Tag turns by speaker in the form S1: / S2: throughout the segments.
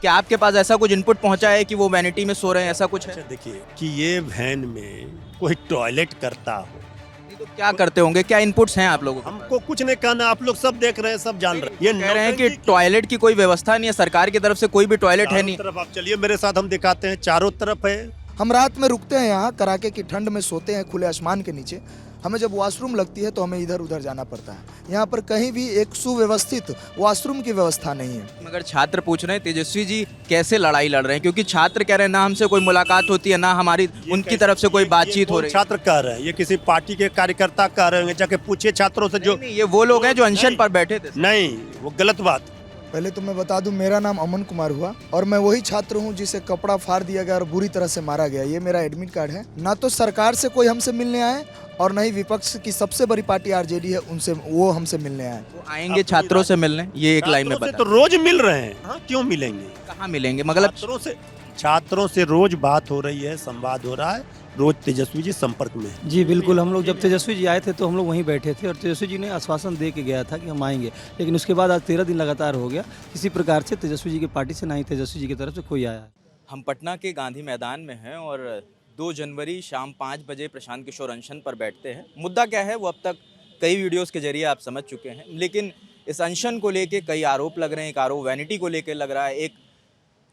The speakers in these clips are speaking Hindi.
S1: क्या आपके पास ऐसा कुछ इनपुट पहुंचा है कि वो वैनिटी में सो रहे हैं, ऐसा कुछ है?
S2: अच्छा देखिए कि ये वैन में कोई टॉयलेट करता हो,
S1: नहीं तो क्या करते होंगे, क्या इनपुट्स हैं आप लोगों के पास?
S2: हमको कुछ नहीं कहना, आप लोग सब देख रहे हैं, सब जान रहे हैं। ये
S1: कह रहे हैं कि
S2: नौटंकी
S1: टॉयलेट की कोई व्यवस्था नहीं है, सरकार की तरफ से कोई भी टॉयलेट है
S2: चारों
S1: नहीं।
S2: तरफ आप चलिए मेरे साथ, हम दिखाते हैं, चारों तरफ है।
S3: हम रात में रुकते हैं यहाँ, कड़ाके की ठंड में सोते हैं खुले आसमान के नीचे। हमें जब वॉशरूम लगती है तो हमें इधर उधर जाना पड़ता है। यहाँ पर कहीं भी एक सुव्यवस्थित वॉशरूम की व्यवस्था नहीं है।
S1: मगर छात्र पूछ रहे हैं तेजस्वी जी कैसे लड़ाई लड़ रहे हैं, क्योंकि छात्र कह रहे हैं ना हमसे कोई मुलाकात होती है, ना हमारी उनकी तरफ से कोई बातचीत हो रही है।
S2: छात्र कह रहे हैं, ये किसी पार्टी के कार्यकर्ता कह रहे हैं, जाके पूछिए छात्रों से। जो
S1: नहीं, ये वो लोग हैं जो अनशन पर बैठे थे।
S2: नहीं, वो गलत बात।
S3: पहले तो मैं बता दूं, मेरा नाम अमन कुमार हुआ और मैं वही छात्र हूं जिसे कपड़ा फाड़ दिया गया और बुरी तरह से मारा गया। ये मेरा एडमिट कार्ड है। ना तो सरकार से कोई हमसे मिलने आए और न ही विपक्ष की सबसे बड़ी पार्टी आरजेडी है, उनसे वो हमसे मिलने आए।
S1: वो आएंगे छात्रों से मिलने, ये एक लाइन में
S2: छात्रों से
S1: बता।
S2: तो रोज मिल रहे हैं। हाँ, क्यों मिलेंगे?
S1: कहाँ मिलेंगे? मतलब
S2: छात्रों से रोज बात हो रही है, संवाद हो रहा है, रोज तेजस्वी जी संपर्क में है।
S4: जी बिल्कुल, हम लोग जब तेजस्वी जी आए थे तो हम लोग वहीं बैठे थे और तेजस्वी जी ने आश्वासन दे के गया था कि हम आएंगे, लेकिन उसके बाद आज 13 दिन लगातार हो गया, किसी प्रकार से तेजस्वी जी की पार्टी से ना ही तेजस्वी जी की तरफ से कोई आया है।
S1: हम पटना के गांधी मैदान में हैं और 2 जनवरी शाम 5 बजे प्रशांत किशोर अनशन पर बैठते हैं। मुद्दा क्या है वो अब तक कई वीडियोस के जरिए आप समझ चुके हैं, लेकिन इस अनशन को लेके कई आरोप लग रहे हैं। एक आरोप वैनिटी को लेकर लग रहा है, एक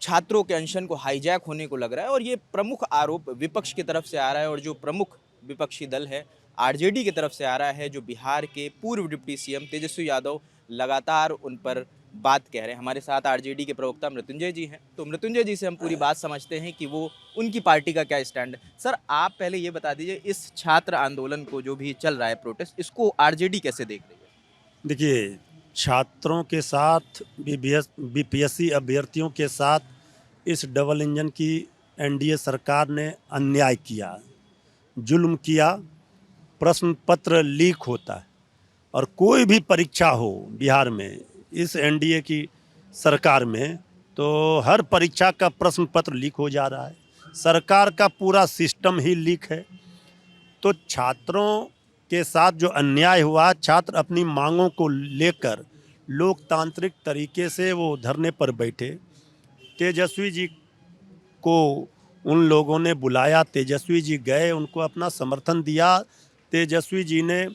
S1: छात्रों के अनशन को हाईजैक होने को लग रहा है, और ये प्रमुख आरोप विपक्ष की तरफ से आ रहा है। और जो प्रमुख विपक्षी दल है आरजेडी की तरफ से आ रहा है, जो बिहार के पूर्व डिप्टी सीएम तेजस्वी यादव लगातार उन पर बात कह रहे हैं। हमारे साथ आरजेडी के प्रवक्ता मृत्युंजय जी हैं, तो मृत्युंजय जी से हम पूरी बात समझते हैं कि वो उनकी पार्टी का क्या स्टैंड है। सर, आप पहले ये बता दीजिए, इस छात्र आंदोलन को जो भी चल रहा है प्रोटेस्ट, इसको आरजेडी कैसे देख रही है?
S2: देखिए, छात्रों के साथ बीपीएससी अभ्यर्थियों के साथ इस डबल इंजन की एनडीए सरकार ने अन्याय किया, जुल्म किया। प्रश्न पत्र लीक होता है और कोई भी परीक्षा हो बिहार में इस एनडीए की सरकार में, तो हर परीक्षा का प्रश्न पत्र लीक हो जा रहा है। सरकार का पूरा सिस्टम ही लीक है। तो छात्रों के साथ जो अन्याय हुआ, छात्र अपनी मांगों को लेकर लोकतांत्रिक तरीके से वो धरने पर बैठे। तेजस्वी जी को उन लोगों ने बुलाया, तेजस्वी जी गए, उनको अपना समर्थन दिया। तेजस्वी जी ने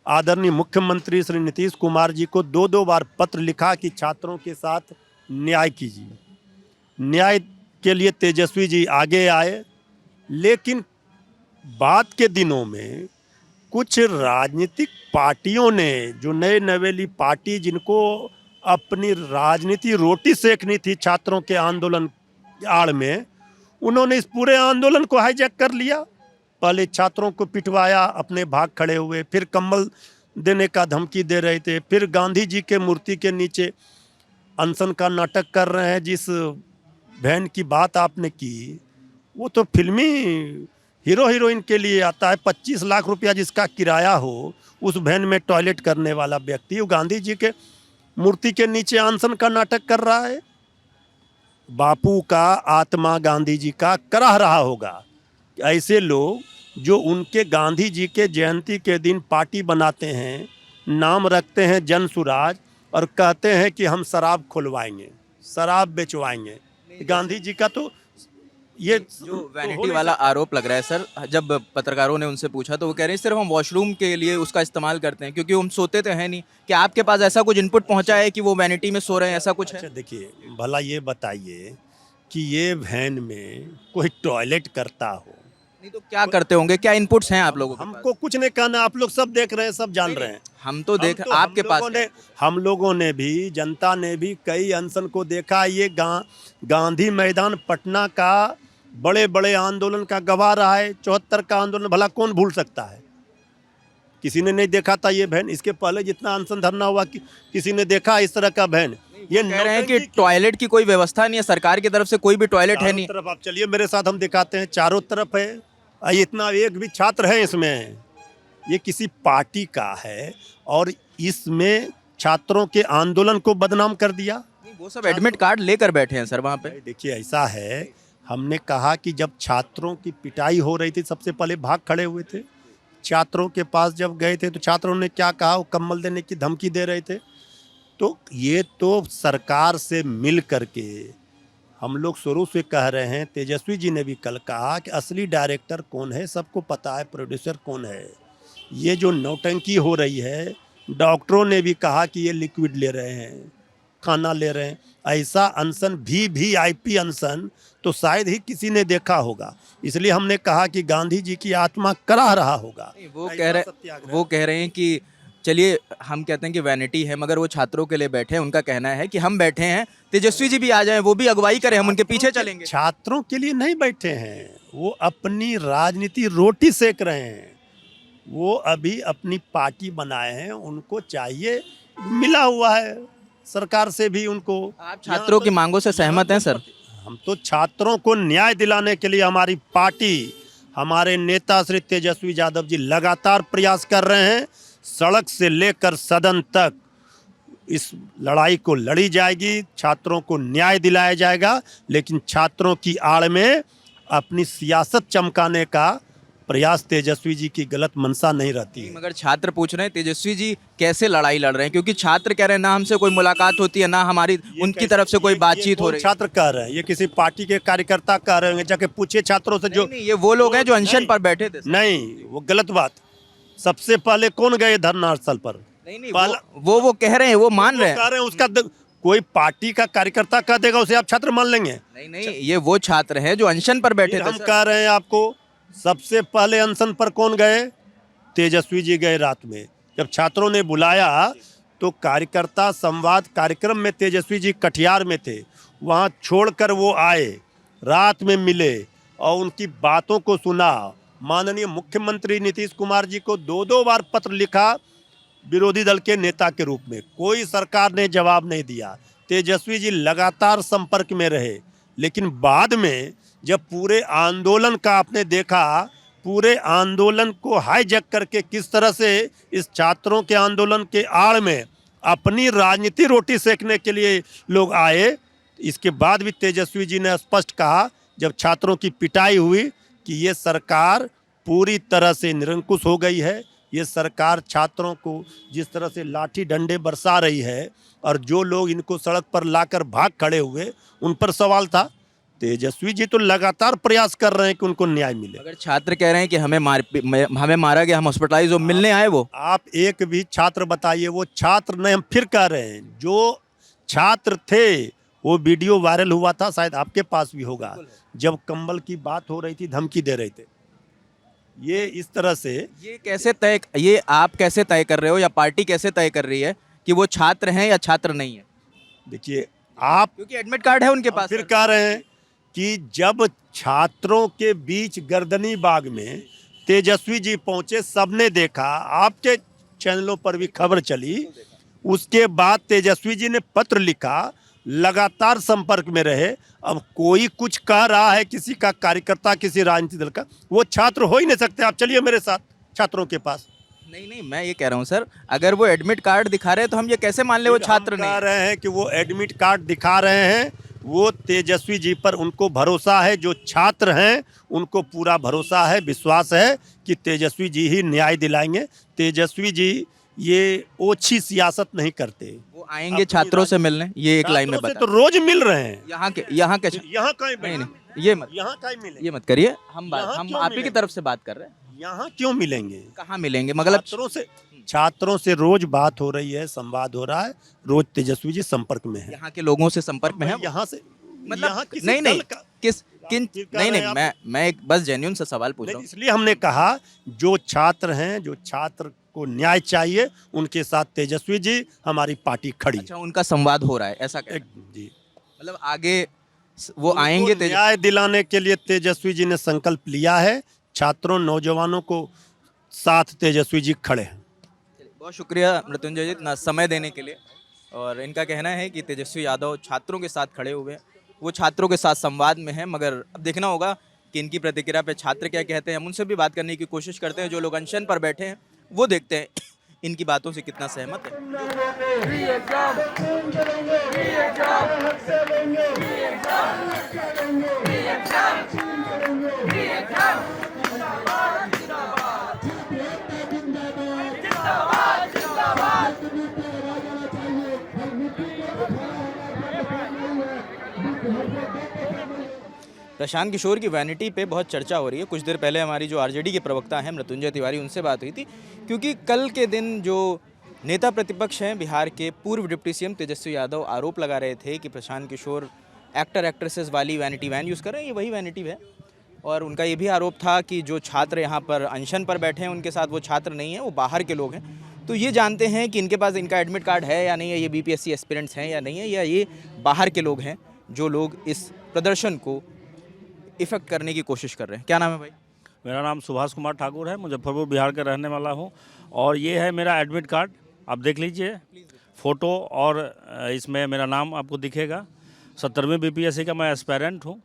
S2: आदरणीय मुख्यमंत्री श्री नीतीश कुमार जी को 2-2 बार पत्र लिखा कि छात्रों के साथ न्याय कीजिए। न्याय के लिए तेजस्वी जी आगे आए, लेकिन बाद के दिनों में कुछ राजनीतिक पार्टियों ने, जो नए नवेली पार्टी जिनको अपनी राजनीति रोटी सेकनी थी छात्रों के आंदोलन आड़ में, उन्होंने इस पूरे आंदोलन को हाईजैक कर लिया। पहले छात्रों को पिटवाया, अपने भाग खड़े हुए, फिर कंबल देने का धमकी दे रहे थे, फिर गांधी जी के मूर्ति के नीचे अनशन का नाटक कर रहे हैं। जिस वैन की बात आपने की, वो तो फिल्मी हीरो हीरोइन के लिए आता है। 25 लाख रुपया जिसका किराया हो, उस वैन में टॉयलेट करने वाला व्यक्ति वो गांधी जी के मूर्ति के नीचे अनशन का नाटक कर रहा है। बापू का आत्मा गांधी जी का कराह रहा होगा। ऐसे लोग जो उनके गांधी जी के जयंती के दिन पार्टी बनाते हैं, नाम रखते हैं जन सुराज, और कहते हैं कि हम शराब खुलवाएंगे, शराब बेचवाएंगे। गांधी जी का तो ये
S1: जो वैनिटी वाला आरोप लग रहा है सर, जब पत्रकारों ने उनसे पूछा तो वो कह रहे हैं सिर्फ हम वॉशरूम के लिए उसका इस्तेमाल करते हैं, क्योंकि हम सोते तो हैं नहीं। क्या आपके पास ऐसा कुछ इनपुट पहुंचा है कि वो वैनिटी में सो रहे हैं, ऐसा कुछ है?
S2: अच्छा देखिए, भला ये बताइए कि ये वैन में कोई टॉयलेट करता हो?
S1: नहीं तो क्या करते होंगे, क्या इनपुट्स हैं आप लोगों के पास?
S2: हमको कुछ नहीं कहना, आप लोग सब देख रहे हैं, सब जान रहे हैं।
S1: हम तो देख आपके पास
S2: हम लोगों ने भी, जनता ने भी कई अनशन को देखा। ये गांधी मैदान पटना का बड़े बड़े आंदोलन का गवाह रहा है। 74 का आंदोलन भला कौन भूल सकता है? किसी ने नहीं देखा था ये वैन? इसके पहले जितना अनशन धरना हुआ किसी ने देखा इस तरह का वैन? ये
S1: कह रहे हैं कि टॉयलेट की कोई व्यवस्था नहीं है, सरकार की तरफ से कोई भी टॉयलेट है नहीं।
S2: तरफ आप चलिए मेरे साथ, हम दिखाते हैं, चारों तरफ है। इतना एक भी छात्र है इसमें? ये किसी पार्टी का है और इसमें छात्रों के आंदोलन को बदनाम कर दिया।
S1: वो सब एडमिट कार्ड लेकर बैठे हैं सर वहाँ पे।
S2: देखिए, ऐसा है, हमने कहा कि जब छात्रों की पिटाई हो रही थी, सबसे पहले भाग खड़े हुए थे। छात्रों के पास जब गए थे तो छात्रों ने क्या कहा? वो कम्बल देने की धमकी दे रहे थे। तो ये तो सरकार से मिल करके हम लोग शुरू से कह रहे हैं, तेजस्वी जी ने भी कल कहा कि असली डायरेक्टर कौन है सबको पता है, प्रोड्यूसर कौन है। ये जो नौटंकी हो रही है, डॉक्टरों ने भी कहा कि ये लिक्विड ले रहे हैं, खाना ले रहे हैं, ऐसा अनशन वीवीआईपी अनशन तो शायद ही किसी ने देखा होगा। इसलिए हमने कहा कि गांधी जी की आत्मा कराह रहा होगा।
S1: वो कह रहे हैं कि चलिए, हम कहते हैं कि वैनिटी है, मगर वो छात्रों के लिए बैठे हैं। उनका कहना है कि हम बैठे हैं, तेजस्वी जी भी आ जाएं, वो भी अगुवाई करें, हम उनके पीछे चलेंगे।
S2: छात्रों के लिए नहीं बैठे हैं, वो अपनी राजनीति रोटी सेक रहे हैं। वो अभी अपनी पार्टी बनाए हैं, उनको चाहिए, मिला हुआ है सरकार से भी उनको।
S1: आप छात्रों की मांगों से सहमत हैं सर?
S2: हम तो छात्रों को न्याय दिलाने के लिए हमारी पार्टी, हमारे नेता श्री तेजस्वी यादव जी लगातार प्रयास कर रहे हैं। सड़क से लेकर सदन तक इस लड़ाई को लड़ी जाएगी, छात्रों को न्याय दिलाया जाएगा, लेकिन छात्रों की आड़ में अपनी सियासत चमकाने का प्रयास तेजस्वी जी की गलत मंशा नहीं रहती है।
S1: मगर छात्र पूछ रहे हैं तेजस्वी जी कैसे लड़ाई लड़ रहे हैं, क्योंकि छात्र कह रहे हैं ना हमसे कोई मुलाकात होती है, ना हमारी उनकी तरफ से कोई बातचीत हो रही है।
S2: छात्र कह रहे हैं, ये किसी पार्टी के कार्यकर्ता कह रहे होंगे, जाके पूछिए छात्रों से। जो
S1: नहीं, ये वो लोग हैं जो अनशन पर बैठे थे।
S2: नहीं, वो गलत बात। सबसे पहले कौन गए धरना स्थल पर?
S1: नहीं, वो कह रहे हैं, वो मान रहे हैं।
S2: उसका कोई पार्टी का कार्यकर्ता कह देगा उसे आप छात्र मान लेंगे?
S1: नहीं, ये वो छात्र हैं जो अनशन पर बैठे थे।
S2: हम कह रहे हैं आपको, सबसे पहले अनशन पर कौन गए? तेजस्वी जी गए रात में। जब छात्रों ने बुलाया तो कार्यकर्ता संवाद कार्यक्रम में तेजस्वी जी कटिहार में थे, वहाँ छोड़कर वो आए, रात में मिले और उनकी बातों को सुना। माननीय मुख्यमंत्री नीतीश कुमार जी को 2-2 बार पत्र लिखा विरोधी दल के नेता के रूप में, कोई सरकार ने जवाब नहीं दिया। तेजस्वी जी लगातार संपर्क में रहे, लेकिन बाद में जब पूरे आंदोलन का आपने देखा, पूरे आंदोलन को हाईजैक करके किस तरह से इस छात्रों के आंदोलन के आड़ में अपनी राजनीति रोटी सेकने के लिए लोग आए, इसके बाद भी तेजस्वी जी ने स्पष्ट कहा जब छात्रों की पिटाई हुई कि ये सरकार पूरी तरह से निरंकुश हो गई है। ये सरकार छात्रों को जिस तरह से लाठी डंडे बरसा रही है और जो लोग इनको सड़क पर लाकर भाग खड़े हुए, उन पर सवाल था। तेजस्वी जी तो लगातार प्रयास कर रहे हैं कि उनको न्याय मिले।
S1: अगर छात्र कह रहे हैं कि हमें मारा गया, हम हॉस्पिटलाइज हो, मिलने आए वो।
S2: आप एक भी छात्र बताइए, वो छात्र नहीं, हम फिर कह रहे हैं जो छात्र थे, वो वीडियो वायरल हुआ था, शायद आपके पास भी होगा, जब कंबल की बात हो रही थी, धमकी दे रहे थे। ये इस तरह से
S1: ये आप कैसे तय कर रहे हो या पार्टी कैसे तय कर रही है कि वो छात्र हैं या छात्र नहीं है?
S2: देखिए आप,
S1: क्योंकि एडमिट कार्ड है उनके पास।
S2: फिर कह रहे हैं कि जब छात्रों के बीच गर्दनी बाग में तेजस्वी जी पहुंचे, सबने देखा, आपके चैनलों पर भी खबर चली, उसके बाद तेजस्वी जी ने पत्र लिखा, लगातार संपर्क में रहे। अब कोई कुछ कह रहा है किसी का कार्यकर्ता, किसी राजनीतिक दल का, वो छात्र हो ही नहीं सकते। आप चलिए मेरे साथ छात्रों के पास।
S1: नहीं, मैं ये कह रहा हूँ सर, अगर वो एडमिट कार्ड दिखा रहे हैं तो हम ये कैसे मान ले वो छात्र नहीं?
S2: कह रहे हैं कि वो एडमिट कार्ड दिखा रहे हैं, वो तेजस्वी जी पर उनको भरोसा है, जो छात्र हैं उनको पूरा भरोसा है, विश्वास है कि तेजस्वी जी ही न्याय दिलाएंगे। तेजस्वी जी ये ओछी सियासत नहीं करते।
S1: वो आएंगे छात्रों से मिलने, ये एक लाइन में बता।
S2: तो रोज मिल रहे हैं।
S1: यहाँ का
S2: नहीं,
S1: ये मत,
S2: यहाँ का मिलेंगे,
S1: ये मत करिए। हम आप ही की तरफ से बात कर रहे हैं।
S2: यहाँ क्यों मिलेंगे?
S1: कहाँ मिलेंगे? मतलब
S2: छात्रों से रोज बात हो रही है, संवाद हो रहा है, रोज तेजस्वी जी संपर्क में है।
S1: यहाँ के लोगों से संपर्क में है।
S2: यहाँ से
S1: मतलब नहीं, मैं एक बस जेन्युइन सा सवाल पूछ रहा हूँ।
S2: इसलिए हमने कहा जो छात्र हैं, जो छात्र को न्याय चाहिए, उनके साथ तेजस्वी जी, हमारी पार्टी खड़ी।
S1: अच्छा, उनका संवाद हो रहा है, ऐसा
S2: जी,
S1: मतलब आगे वो आएंगे।
S2: न्याय दिलाने के लिए तेजस्वी जी ने संकल्प लिया है। छात्रों, नौजवानों को साथ तेजस्वी जी खड़े हैं।
S1: बहुत शुक्रिया मृत्युंजय जी इतना समय देने के लिए। और इनका कहना है कि तेजस्वी यादव छात्रों के साथ खड़े हुए हैं, वो छात्रों के साथ संवाद में हैं, मगर अब देखना होगा कि इनकी प्रतिक्रिया पे छात्र क्या कहते हैं। हम उनसे भी बात करने की कोशिश करते हैं, जो लोग अनशन पर बैठे हैं, वो देखते हैं इनकी बातों से कितना सहमत है। प्रशांत किशोर की वैनिटी पे बहुत चर्चा हो रही है। कुछ देर पहले हमारी जो आरजेडी के प्रवक्ता हैं मृत्युंजय तिवारी, उनसे बात हुई थी, क्योंकि कल के दिन जो नेता प्रतिपक्ष हैं बिहार के पूर्व डिप्टी सीएम तेजस्वी यादव आरोप लगा रहे थे कि प्रशांत किशोर एक्टर एक्ट्रेसेस वाली वैनिटी वैन यूज़ कर रहे हैं। ये वही वैनिटी है। और उनका ये भी आरोप था कि जो छात्र यहाँ पर अनशन पर बैठे हैं उनके साथ वो छात्र नहीं हैं, वो बाहर के लोग हैं। तो ये जानते हैं कि इनके पास इनका एडमिट कार्ड है या नहीं है, ये बीपीएससी एस्पिरेंट्स हैं या नहीं है, या ये बाहर के लोग हैं जो लोग इस प्रदर्शन को इफेक्ट करने की कोशिश कर रहे हैं। क्या नाम है भाई?
S5: मेरा नाम सुभाष कुमार ठाकुर है, मुजफ्फरपुर बिहार का रहने वाला हूँ। और ये है मेरा एडमिट कार्ड, आप देख लीजिए फ़ोटो, और इसमें मेरा नाम आपको दिखेगा। 70वीं बीपीएससी का मैं एस्पायरेंट हूँ।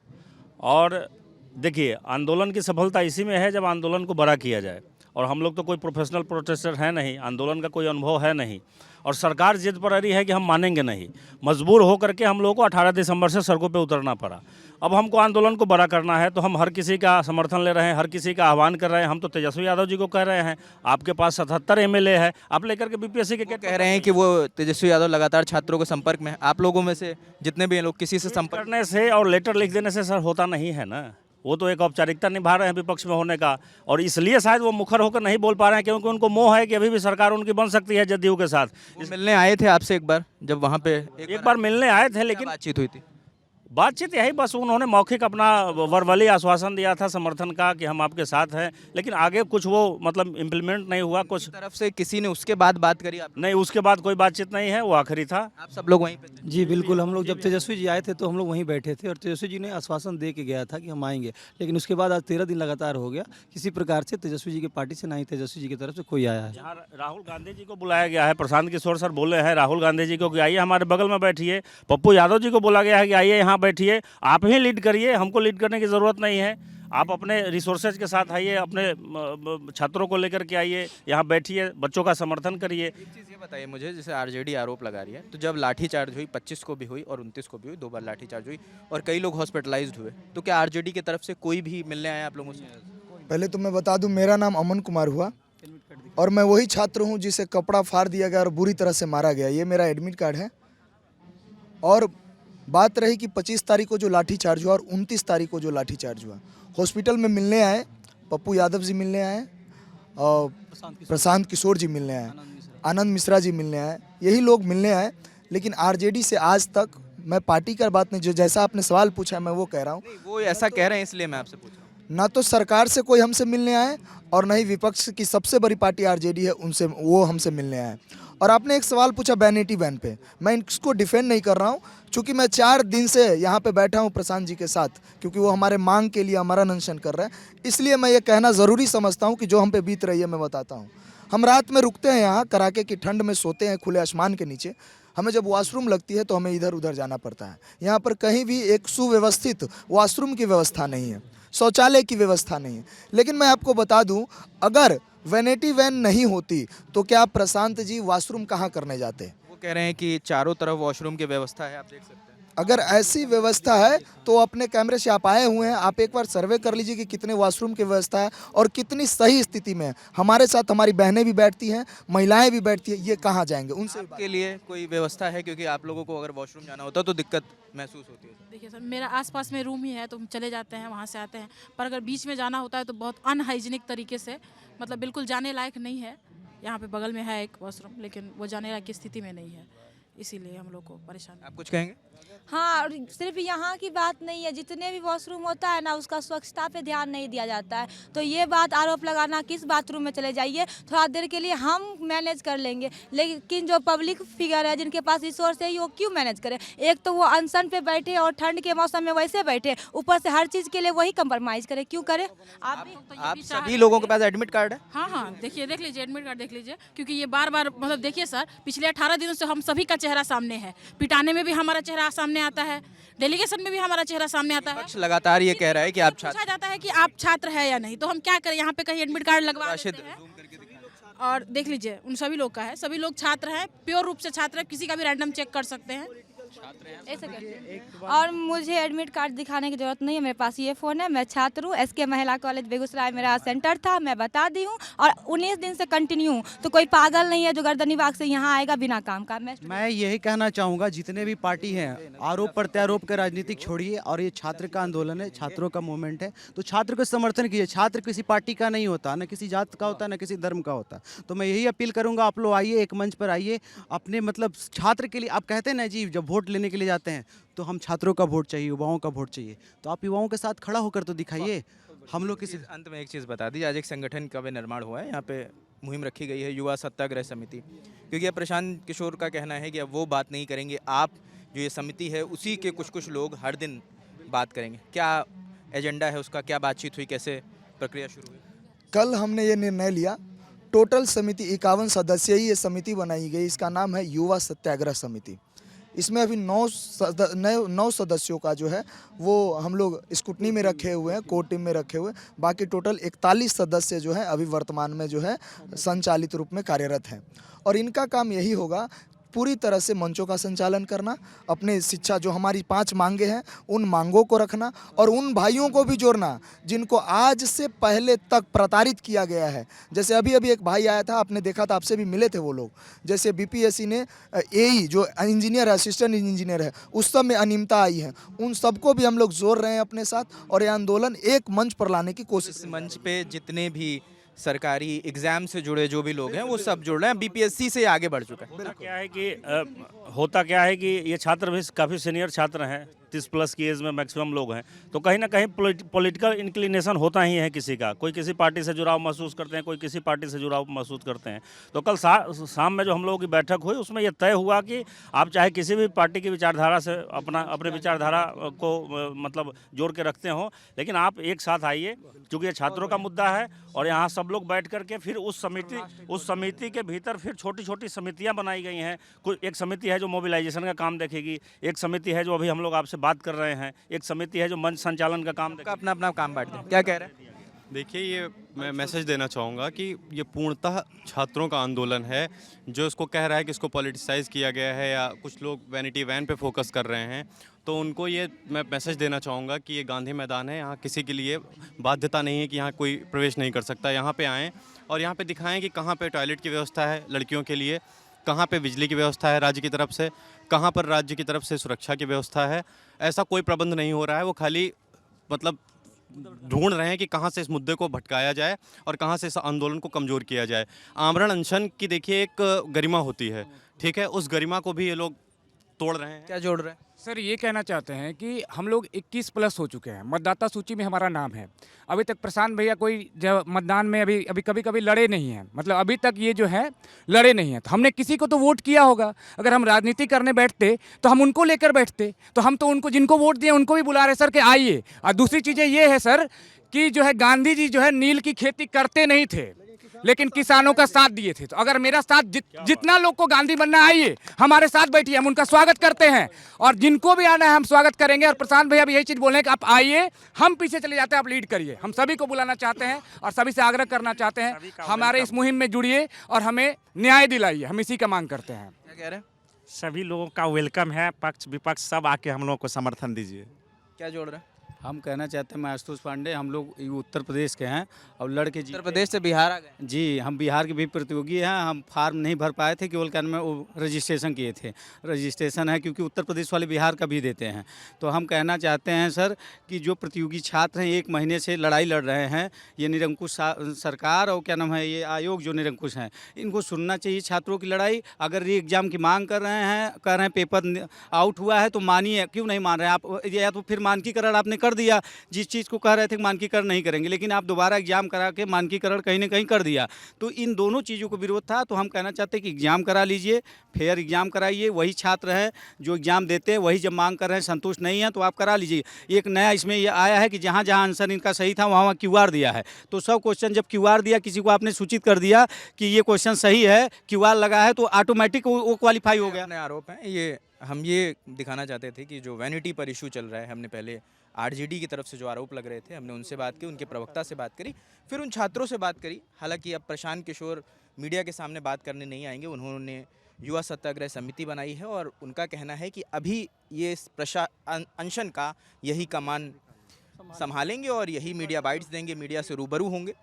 S5: और देखिए, आंदोलन की सफलता इसी में है जब आंदोलन को बड़ा किया जाए। और हम लोग तो कोई प्रोफेशनल प्रोटेस्टर हैं नहीं, आंदोलन का कोई अनुभव है नहीं, और सरकार जिद पर अड़ी है कि हम मानेंगे नहीं। मजबूर हो करके हम लोगों को 18 दिसंबर से सड़कों पे उतरना पड़ा। अब हमको आंदोलन को बड़ा करना है तो हम हर किसी का समर्थन ले रहे हैं, हर किसी का आह्वान कर रहे हैं। हम तो तेजस्वी यादव जी को कह रहे हैं, आपके पास 77 एमएलए है, आप लेकर के बीपीएससी के
S1: कह रहे हैं कि वो तेजस्वी यादव लगातार छात्रों के संपर्क में है। आप लोगों में से जितने भी लोग किसी से संपर्क
S5: करने से और लेटर लिख देने से सर होता नहीं है ना। वो तो एक औपचारिकता निभा रहे हैं विपक्ष में होने का, और इसलिए शायद वो मुखर होकर नहीं बोल पा रहे हैं, क्योंकि उनको मोह है कि अभी भी सरकार उनकी बन सकती है जदयू के साथ।
S1: मिलने आए थे आपसे एक बार, जब वहाँ पे
S5: एक बार मिलने आए थे, लेकिन
S1: बातचीत हुई थी?
S5: बातचीत यही, बस उन्होंने मौखिक अपना वर्बली आश्वासन दिया था समर्थन का कि हम आपके साथ हैं, लेकिन आगे कुछ वो मतलब इम्प्लीमेंट नहीं हुआ। कुछ
S1: तरफ से किसी ने उसके बाद बात करी आप?
S5: नहीं, उसके बाद कोई बातचीत नहीं है, वो आखिरी था।
S1: आप सब लोग वहीं पे थे?
S4: जी बिल्कुल, हम लोग जब तेजस्वी जी आए थे तो हम लोग वहीं बैठे थे, और तेजस्वी जी ने आश्वासन दे के गया था कि हम आएंगे, लेकिन उसके बाद आज 13 दिन लगातार हो गया, किसी प्रकार से तेजस्वी जी की पार्टी से ना ही तेजस्वी जी की तरफ से कोई आया है।
S5: यहाँ राहुल गांधी जी को बुलाया गया है, प्रशांत किशोर सर बोले हैं राहुल गांधी जी को कि आइए हमारे बगल में बैठिए। पप्पू यादव जी को बोला गया है कि आइए यहाँ बैठिए, आप ही लीड करिए, हमको लीड करने की ज़रूरत नहीं है। आप अपने रिसोर्सेज के साथ आइए, अपने छात्रों को लेकर के आइए, यहाँ बैठिए, बच्चों का समर्थन करिए।
S1: एक चीज़ ये बताइए मुझे, जैसे आरजेडी आरोप लगा रही है, तो जब लाठीचार्ज हुई 25 को भी हुई और 29 को भी हुई, 2 बार लाठीचार्ज हुई और कई लोग हॉस्पिटलाइज्ड हुए, तो क्या आरजेडी की तरफ से कोई भी मिलने आया आप लोगों से?
S3: पहले तो मैं बता दूं, मेरा नाम अमन कुमार हुआ और मैं वही छात्र हूं जिसे कपड़ा फाड़ दिया गया और बुरी तरह से मारा गया। ये मेरा एडमिट कार्ड है। और बात रही कि 25 तारीख को जो लाठीचार्ज हुआ और 29 तारीख को जो लाठीचार्ज हुआ, हॉस्पिटल में मिलने आए पप्पू यादव जी मिलने आए और प्रशांत किशोर जी मिलने आए, आनंद मिश्रा जी मिलने आए, यही लोग मिलने आए। लेकिन आरजेडी से आज तक मैं पार्टी का बात नहीं, जो जैसा आपने सवाल पूछा मैं वो कह रहा हूँ।
S1: वो ऐसा कह रहे हैं इसलिए मैं आपसे पूछ रहा हूँ।
S3: ना तो सरकार से कोई हमसे मिलने आए और न ही विपक्ष की सबसे बड़ी पार्टी आरजेडी है उनसे वो हमसे मिलने आए। और आपने एक सवाल पूछा वैनिटी वैन पे, मैं इसको डिफेंड नहीं कर रहा हूँ, चूँकि मैं 4 दिन से यहाँ पे बैठा हूँ प्रशांत जी के साथ, क्योंकि वो हमारे मांग के लिए हमारा अनशन कर रहे हैं। इसलिए मैं ये कहना ज़रूरी समझता हूँ कि जो हम पे बीत रही है मैं बताता हूँ। हम रात में रुकते हैं यहाँ, कड़ाके की ठंड में सोते हैं खुले आसमान के नीचे। हमें जब वॉशरूम लगती है तो हमें इधर उधर जाना पड़ता है। यहाँ पर कहीं भी एक सुव्यवस्थित वॉशरूम की व्यवस्था नहीं है, शौचालय की व्यवस्था नहीं है। लेकिन मैं आपको बता दूं, अगर वैनिटी वैन नहीं होती तो क्या प्रशांत जी वॉशरूम कहाँ करने जाते?
S1: वो कह रहे हैं कि चारों तरफ वॉशरूम की व्यवस्था है, आप देख सकते हैं।
S3: अगर ऐसी व्यवस्था है तो अपने कैमरे से आप आए हुए हैं, आप एक बार सर्वे कर लीजिए कि कितने वॉशरूम की व्यवस्था है और कितनी सही स्थिति में है। हमारे साथ हमारी बहनें भी बैठती हैं, महिलाएं भी बैठती हैं, ये कहाँ जाएंगे? उनसे भी बात-
S1: के लिए कोई व्यवस्था है? क्योंकि आप लोगों को अगर वॉशरूम जाना होता तो दिक्कत महसूस होती है।
S6: देखिए सर, मेरा आसपास में रूम ही है तो हम चले जाते हैं, वहाँ से आते हैं। पर अगर बीच में जाना होता है तो बहुत अनहाइजीनिक तरीके से, मतलब बिल्कुल जाने लायक नहीं है। यहाँ पे बगल में है एक वॉशरूम, लेकिन वो जाने लायक की स्थिति में नहीं है, इसीलिए हम लोग को परेशानी।
S1: आप कुछ कहेंगे?
S7: हाँ, और सिर्फ यहाँ की बात नहीं है, जितने भी वॉशरूम होता है ना उसका स्वच्छता पे ध्यान नहीं दिया जाता है। तो ये बात आरोप लगाना किस बाथरूम में चले जाइए थोड़ा देर के लिए हम मैनेज कर लेंगे, लेकिन जो पब्लिक फिगर है जिनके पास रिसोर्स है वो क्यों मैनेज करें? एक तो वो अनशन पे बैठे और ठंड के मौसम में वैसे बैठे, ऊपर से हर चीज़ के लिए वही कंप्रोमाइज़ करें, क्यों करें?
S1: आप सभी लोगों के पास एडमिट कार्ड है?
S6: हाँ हाँ, देखिए, देख लीजिए, एडमिट कार्ड देख लीजिए, क्योंकि ये बार बार मतलब देखिए सर, पिछले 18 दिनों से हम सभी का चेहरा सामने है। पिटाने में भी हमारा चेहरा सामने आता है, डेलीगेशन में भी हमारा चेहरा सामने आता है।
S1: विपक्ष लगातार ये कह रहा है कि आप छात्र।
S6: पूछा जाता है कि आप छात्र है या नहीं, तो हम क्या करें? यहाँ पे कहीं एडमिट कार्ड लगवा
S1: राशिद,
S6: देते हैं।
S1: zoom करके दिखाएं।
S6: और देख लीजिए, उन सभी लोग का है, सभी लोग छात्र हैं, प्योर रूप से छात्र है, किसी का भी रैंडम चेक कर सकते हैं।
S7: एक सेकंड। और मुझे एडमिट कार्ड दिखाने की जरूरत नहीं है, मेरे पास ये फ़ोन है। मैं छात्र हूँ, एसके महिला कॉलेज बेगूसराय मेरा सेंटर था, मैं बता दी हूँ। और 19 दिन से कंटिन्यू हूँ, तो कोई पागल नहीं है जो गर्दनी बाग से यहाँ आएगा बिना काम का।
S8: मैं यही कहना चाहूँगा, जितने भी पार्टी हैं, आरोप प्रत्यारोप के राजनीतिक छोड़िए और ये छात्र का आंदोलन है, छात्रों का मूवमेंट है, तो छात्र को समर्थन कीजिए। छात्र किसी पार्टी का नहीं होता, न किसी जात का होता, न किसी धर्म का होता। तो मैं यही अपील करूँगा, आप लोग आइए, एक मंच पर आइए, अपने मतलब छात्र के लिए। आप कहते हैं ना जी, जब वोट लेने के लिए जाते हैं तो हम छात्रों का वोट चाहिए, युवाओं का वोट चाहिए, तो आप युवाओं के साथ खड़ा होकर तो दिखाइए। हम लोग किसी
S1: अंत में एक चीज़ बता दी, आज एक संगठन का भी निर्माण हुआ है, यहाँ पे मुहिम रखी गई है, युवा सत्याग्रह समिति, क्योंकि अब प्रशांत किशोर का कहना है कि अब वो बात नहीं करेंगे, आप जो ये समिति है उसी के कुछ लोग हर दिन बात करेंगे। क्या एजेंडा है उसका, क्या बातचीत हुई, कैसे प्रक्रिया शुरू हुई?
S3: कल हमने ये निर्णय लिया, टोटल समिति 51 सदस्य ही ये समिति बनाई गई, इसका नाम है युवा सत्याग्रह समिति। इसमें अभी 9 सदस्यों का जो है वो हम लोग स्कूटनी में रखे हुए हैं, कोर टीम में रखे हुए हैं। बाकी टोटल 41 सदस्य जो है अभी वर्तमान में जो है संचालित रूप में कार्यरत हैं। और इनका काम यही होगा, पूरी तरह से मंचों का संचालन करना, अपने शिक्षा जो हमारी 5 मांगे हैं उन मांगों को रखना, और उन भाइयों को भी जोड़ना जिनको आज से पहले तक प्रताड़ित किया गया है। जैसे अभी एक भाई आया था, आपने देखा था, आपसे भी मिले थे वो लोग। जैसे बीपीएससी ने एई जो इंजीनियर है, असिस्टेंट इंजीनियर है, उस सब में अनियमितता आई है, उन सबको भी हम लोग जोड़ रहे हैं अपने साथ, और ये आंदोलन एक मंच पर लाने की कोशिश।
S1: इस मंच पे जितने भी सरकारी एग्जाम से जुड़े जो भी लोग हैं वो सब जुड़ रहे हैं, बीपीएससी से आगे बढ़ चुका है।
S5: होता क्या है कि ये छात्र भी काफ़ी सीनियर छात्र हैं, 30+ की एज में मैक्सिमम लोग हैं, तो कहीं ना कहीं पॉलिटिकल इंक्लिनेशन होता ही है किसी का। कोई किसी पार्टी से जुड़ाव महसूस करते हैं, कोई किसी पार्टी से जुड़ाव महसूस करते हैं। तो कल शाम में जो हम लोगों की बैठक हुई उसमें यह तय हुआ कि आप चाहे किसी भी पार्टी की विचारधारा से अपने विचारधारा को मतलब जोड़ के रखते हो, लेकिन आप एक साथ आइए, क्योंकि ये छात्रों का मुद्दा है। और यहाँ सब लोग बैठ करके फिर उस समिति के भीतर फिर छोटी छोटी समितियाँ बनाई गई हैं। एक समिति है जो मोबिलाइजेशन का काम देखेगी, एक समिति है जो अभी हम लोग आपसे बात कर रहे हैं, एक समिति है जो मंच संचालन का काम देखेगी।
S1: अपना अपना काम बांट दें। क्या कह रहे हैं?
S9: देखिए, ये मैं मैसेज देना चाहूँगा कि ये पूर्णतः छात्रों का आंदोलन है। जो इसको कह रहा है कि इसको पॉलिटिसाइज़ किया गया है या कुछ लोग वैनिटी वैन पे फोकस कर रहे हैं, तो उनको ये मैं मैसेज देना चाहूँगा कि ये गांधी मैदान है, यहाँ किसी के लिए बाध्यता नहीं है कि यहाँ कोई प्रवेश नहीं कर सकता। यहाँ पे आएँ और यहाँ पे दिखाएं कि कहाँ पे टॉयलेट की व्यवस्था है लड़कियों के लिए, कहाँ पे बिजली की व्यवस्था है राज्य की तरफ से, कहाँ पर राज्य की तरफ से सुरक्षा की व्यवस्था है। ऐसा कोई प्रबंध नहीं हो रहा है, वो खाली मतलब ढूंढ रहे हैं कि कहाँ से इस मुद्दे को भटकाया जाए और कहाँ से इस आंदोलन को कमज़ोर किया जाए। आमरण अनशन की देखिए एक गरिमा होती है, ठीक है, उस गरिमा को भी ये लोग तोड़ रहे हैं।
S1: क्या जोड़ रहे हैं?
S10: सर ये कहना चाहते हैं कि हम लोग 21+ हो चुके हैं, मतदाता सूची में हमारा नाम है। अभी तक प्रशांत भैया कोई जब मतदान में अभी कभी लड़े नहीं हैं, मतलब अभी तक ये जो है लड़े नहीं हैं। तो हमने किसी को तो वोट किया होगा। अगर हम राजनीति करने बैठते तो हम उनको लेकर बैठते, तो हम तो उनको जिनको वोट दिए उनको भी बुला रहे सर कि आइए। और दूसरी चीज़ें ये है सर कि जो है गांधी जी जो है नील की खेती करते नहीं थे, लेकिन किसानों का साथ दिए थे। तो अगर मेरा साथ जितना लोग को गांधी बनना, आइए हमारे साथ बैठिए, हम उनका स्वागत करते हैं। और जिनको भी आना है हम स्वागत करेंगे। और प्रशांत भैया भी यही चीज़ बोल रहे हैं कि आप आइए, हम पीछे चले जाते हैं, आप लीड करिए। हम सभी को बुलाना चाहते हैं और सभी से आग्रह करना चाहते हैं, हमारे इस मुहिम में जुड़िए और हमें न्याय दिलाइए। हम इसी का मांग करते हैं।
S1: क्या कह रहे हैं?
S11: सभी लोगों का वेलकम है, पक्ष विपक्ष सब आके हम लोगों को समर्थन दीजिए।
S1: क्या जोड़ रहे हैं?
S4: हम कहना चाहते हैं, मैं आशुतोष पांडे, हम लोग उत्तर प्रदेश के हैं और लड़के
S1: उत्तर प्रदेश से बिहार आ गए?
S4: जी, हम बिहार के भी प्रतियोगी हैं। हम फार्म नहीं भर पाए थे, केवल क्या में वो रजिस्ट्रेशन किए थे। रजिस्ट्रेशन है क्योंकि उत्तर प्रदेश वाले बिहार का भी देते हैं। तो हम कहना चाहते हैं सर कि जो प्रतियोगी छात्र हैं 1 महीने से लड़ाई लड़ रहे हैं, ये निरंकुश सरकार और क्या नाम है ये आयोग जो निरंकुश हैं, इनको सुनना चाहिए छात्रों की लड़ाई। अगर री एग्ज़ाम की मांग कर रहे हैं, कह रहे हैं पेपर आउट हुआ है, तो मानिए, क्यों नहीं मान रहे हैं आप? या तो फिर मानकीकरण आपने कर दिया, जिस चीज़ को कह रहे थे कि मानकीकरण नहीं करेंगे, लेकिन आप दोबारा एग्जाम करा के मानकीकरण कहीं ना कहीं कर दिया। तो इन दोनों चीज़ों को विरोध था। तो हम कहना चाहते हैं कि एग्ज़ाम करा लीजिए, फेयर एग्ज़ाम कराइए। वही छात्र हैं जो एग्ज़ाम देते हैं, वही जब मांग कर रहे हैं, संतुष्ट नहीं है तो आप करा लीजिए। एक नया इसमें ये आया है कि जहाँ जहाँ आंसर इनका सही था वहाँ QR दिया है। तो सब क्वेश्चन जब QR दिया, किसी को आपने सूचित कर दिया कि ये क्वेश्चन सही है, QR लगा है, तो ऑटोमेटिक वो क्वालिफाई हो गया।
S1: अपने आरोप हैं ये, हम ये दिखाना चाहते थे कि जो वैनिटी पर इशू चल रहा है, हमने पहले RJD की तरफ से जो आरोप लग रहे थे, हमने उनसे बात की, उनके प्रवक्ता से बात करी, फिर उन छात्रों से बात करी। हालांकि अब प्रशांत किशोर मीडिया के सामने बात करने नहीं आएंगे, उन्होंने युवा सत्याग्रह समिति बनाई है और उनका कहना है कि अभी ये इस अनशन का यही कमान संभालेंगे और यही मीडिया बाइट्स देंगे, मीडिया से रूबरू होंगे।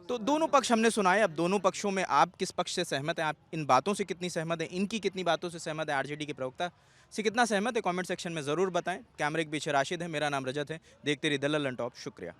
S1: तो दोनों पक्ष हमने सुनाए। अब दोनों पक्षों में आप किस पक्ष से सहमत हैं, आप इन बातों से कितनी सहमत हैं, इनकी कितनी बातों से सहमत है, आरजेडी के प्रवक्ता से कितना सहमत है, कमेंट सेक्शन में ज़रूर बताएं। कैमरे के पीछे राशिद है, मेरा नाम रजत है। देखते रहिए द लल्लन टॉप। शुक्रिया।